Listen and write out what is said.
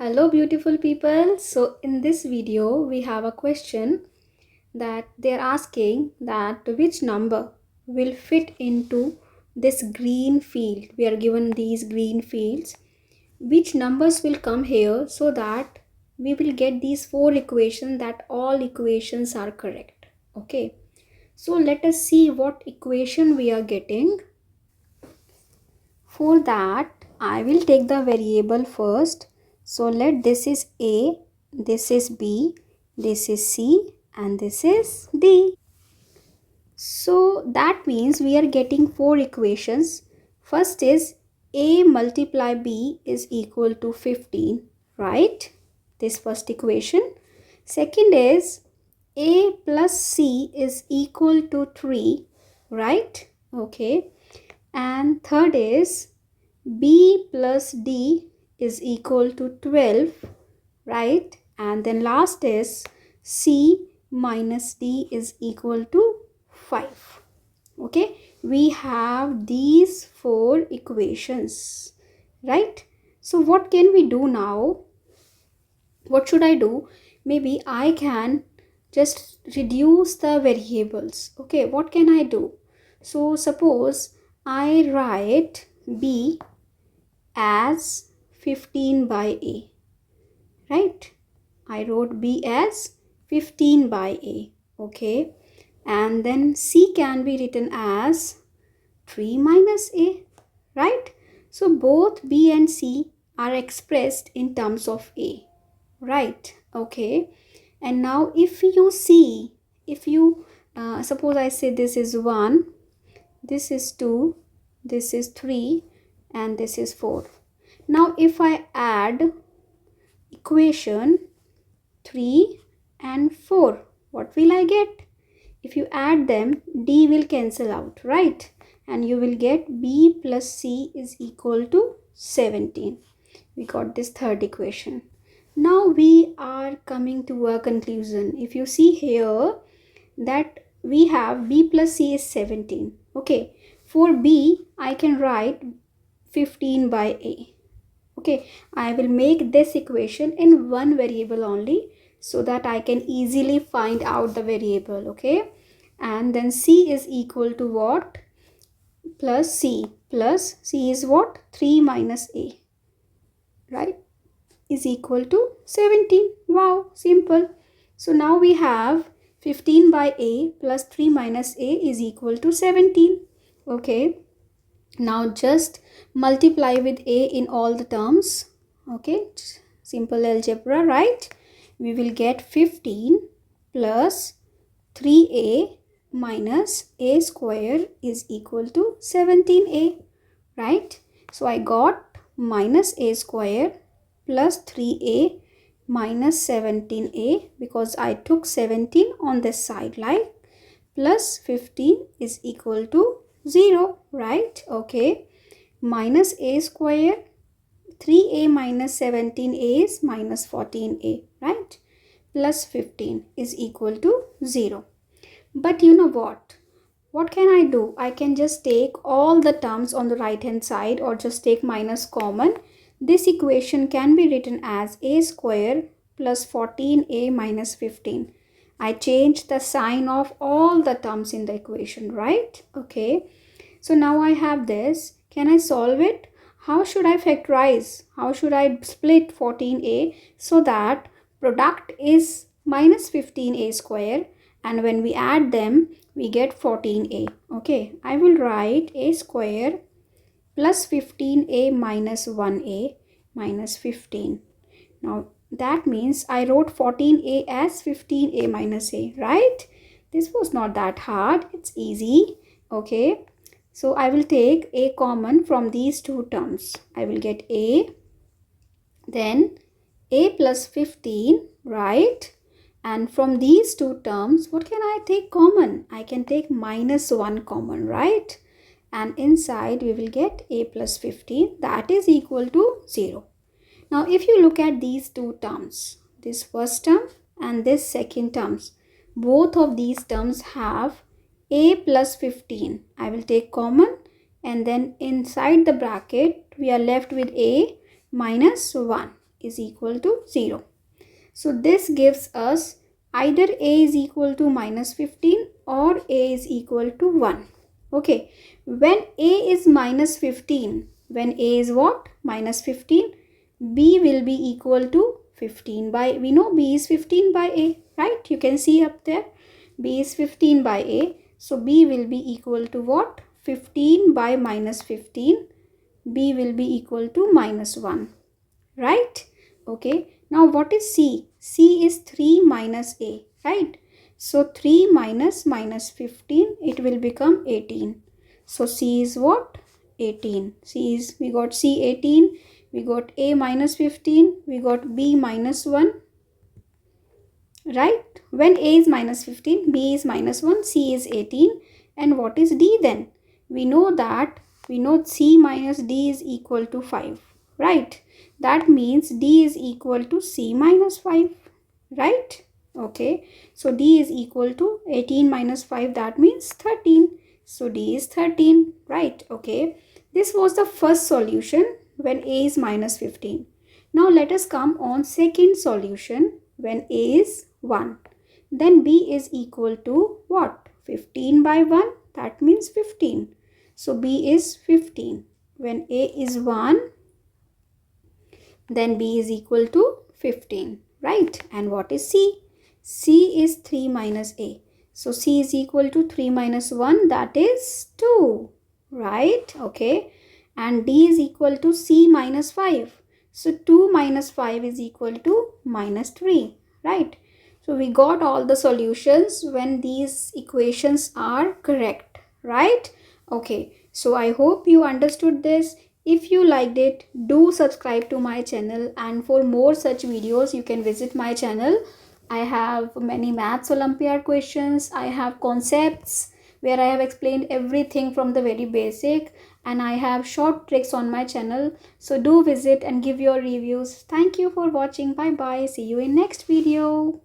Hello beautiful people. So in this video we have a question that they're asking that which number will fit into this green field. We are given these green fields. Which numbers will come here so that we will get these four equations that all equations are correct. Okay. So let us see what equation we are getting. For that, I will take the variable first. So let this is A, this is B, this is C, and this is D. So that means we are getting four equations. First is A multiply B is equal to 15, right? This first equation. Second is A plus C is equal to 3, right? Okay. And third is B plus D is equal to 12, right? And then last is C minus D is equal to 5. Okay, we have these four equations, right? So what can we do now? What should I do? Maybe I can just reduce the variables. Okay, what can I do? So suppose I write B as 15 by A, right? I wrote B as 15 by A, okay? And then C can be written as 3 minus A, right? So both B and C are expressed in terms of A, right? Okay. And now if you see, if you suppose I say this is 1, this is 2, this is 3, and this is 4. Now if I add equation 3 and 4, what will I get? If you add them, D will cancel out, right? And you will get B plus C is equal to 17. We got this third equation. Now we are coming to a conclusion. If you see here that we have B plus C is 17. Okay. For B, I can write 15 by A. Okay. I will make this equation in one variable only so that I can easily find out the variable. Okay. And then C is equal to what? Plus C. Plus C is what? 3 minus A. Right? Is equal to 17. Wow, simple. So now we have 15 by A plus 3 minus A is equal to 17. Okay. Now just multiply with A in all the terms. Okay. Simple algebra, right? We will get 15 plus 3A minus A square is equal to 17A. Right? So I got minus A square plus 3A minus 17A because I took 17 on this side, like plus 15 is equal to 0, right? Okay. Minus A square, 3A minus 17A is minus 14A, right? Plus 15 is equal to 0. But you know what? What can I do? I can just take all the terms on the right hand side or just take minus common. This equation can be written as A square plus 14A minus 15. I changed the sign of all the terms in the equation, right? Okay. So now I have this. Can I solve it? How should I factorize? How should I split 14A so that product is minus 15A square, and when we add them we get 14A. Okay. I will write A square plus 15A minus 1A minus 15. Now that means I wrote 14A as 15A minus A, right? This was not that hard. It's easy. Okay. So I will take A common from these two terms. I will get A, then A plus 15, right? And from these two terms, what can I take common? I can take minus 1 common, right? And inside we will get A plus 15, that is equal to 0. Now if you look at these two terms, this first term and this second terms, both of these terms have A plus 15. I will take common, and then inside the bracket we are left with A minus 1. is equal to 0. So this gives us either a is equal to minus 15 or a is equal to 1. Okay, when a is minus 15, when a is what? Minus 15, b will be equal to 15 by, we know b is 15 by a, right? You can see up there, b is 15 by a. So b will be equal to what? 15 by minus 15. B will be equal to minus 1, right? Okay, now what is C? C is 3 minus A, right? So 3 minus minus 15, it will become 18. So C is what? 18. C is, we got C 18, we got A minus 15, we got B minus 1, right? When A is minus 15, B is minus 1, C is 18. And what is D then? We know that, we know C minus D is equal to 5, right? That means D is equal to C minus 5, right? Okay, so D is equal to 18 minus 5, that means 13. So D is 13, right? Okay, this was the first solution when A is minus 15. Now let us come on second solution when A is 1. Then B is equal to what? 15 by 1, that means 15. So B is 15. When A is 1, then B is equal to 15, right? And what is C? C is 3 minus A. So C is equal to 3 minus 1, that is 2, right? Okay. And D is equal to C minus 5. So 2 minus 5 is equal to minus 3, right? So we got all the solutions when these equations are correct, right? Okay, so I hope you understood this. If you liked it, do subscribe to my channel, and for more such videos you can visit my channel. I have many Maths Olympiad questions, I have concepts where I have explained everything from the very basic, and I have short tricks on my channel. So do visit and give your reviews. Thank you for watching. Bye bye. See you in next video.